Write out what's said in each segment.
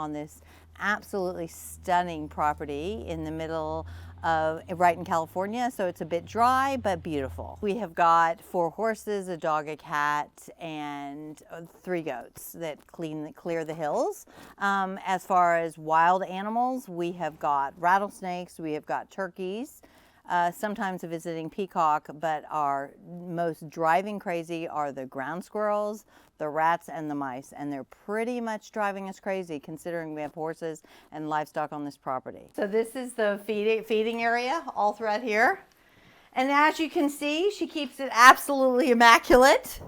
on this absolutely stunning property in the middle of, right in California, so it's a bit dry but beautiful. We have got 4 horses, a dog, a cat, and 3 goats that clear the hills. As far as wild animals, we have got rattlesnakes, we have got turkeys, sometimes a visiting peacock, but our most driving crazy are the ground squirrels, the rats, and the mice. And they're pretty much driving us crazy considering we have horses and livestock on this property. So this is the feeding area all throughout here. And as you can see, she keeps it absolutely immaculate,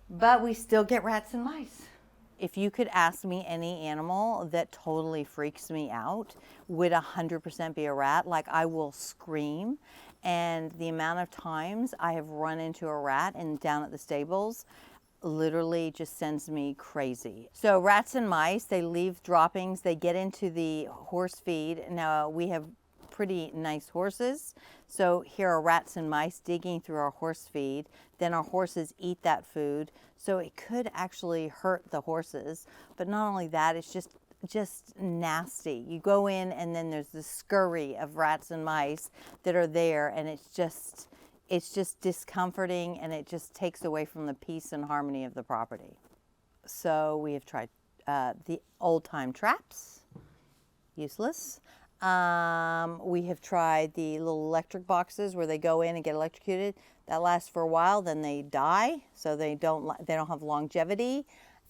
but we still get rats and mice. If you could ask me any animal that totally freaks me out, would 100% be a rat. Like, I will scream. And the amount of times I have run into a rat and down at the stables literally just sends me crazy. So rats and mice, they leave droppings, they get into the horse feed. Now we have pretty nice horses. So here are rats and mice digging through our horse feed. Then our horses eat that food. So it could actually hurt the horses. But not only that, it's just nasty. You go in and then there's this scurry of rats and mice that are there, and it's just discomforting, and it just takes away from the peace and harmony of the property. So we have tried the old-time traps, useless. We have tried the little electric boxes where they go in and get electrocuted. That lasts for a while, then they die, so they don't have longevity.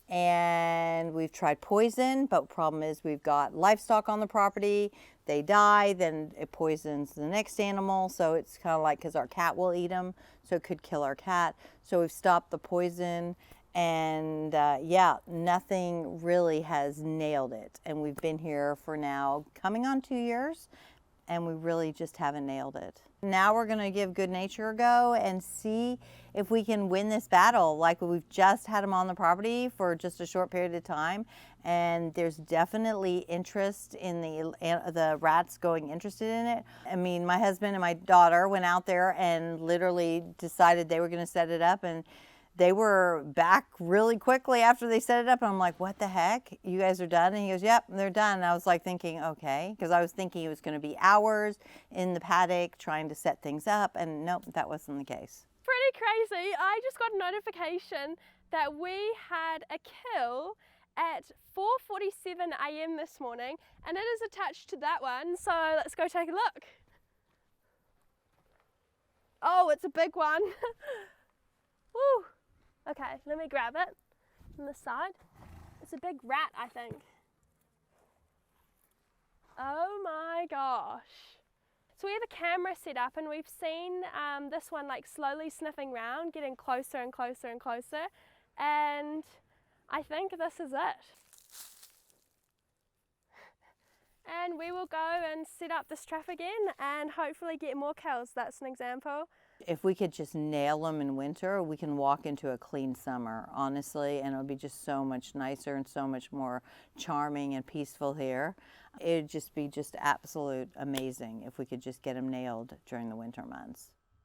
And we've tried poison, but the problem is we've got livestock on the property. They die, then it poisons the next animal. So it's kind of like, because our cat will eat them, so it could kill our cat. So we've stopped the poison, and yeah, nothing really has nailed it. And we've been here for now coming on 2 years, and we really just haven't nailed it. Now we're gonna give Good Nature a go and see if we can win this battle. Like, we've just had them on the property for just a short period of time, and there's definitely interest in the rats going interested in it. I mean, my husband and my daughter went out there and literally decided they were gonna set it up, and they were back really quickly after they set it up, and I'm like, what the heck? You guys are done? And he goes, yep, they're done. And I was like thinking, okay, because I was thinking it was going to be hours in the paddock trying to set things up, and nope, that wasn't the case. Pretty crazy. I just got a notification that we had a kill at 4:47 a.m. this morning, and it is attached to that one, so let's go take a look. Oh, it's a big one. Woo. Okay, let me grab it from the side. It's a big rat, I think. Oh my gosh. So we have a camera set up, and we've seen this one like slowly sniffing around, getting closer and closer and closer. And I think this is it. And we will go and set up this trap again and hopefully get more kills. That's an example. If we could just nail them in winter, we can walk into a clean summer, honestly, and it'll be just so much nicer and so much more charming and peaceful here. It'd just be absolute amazing if we could just get them nailed during the winter months.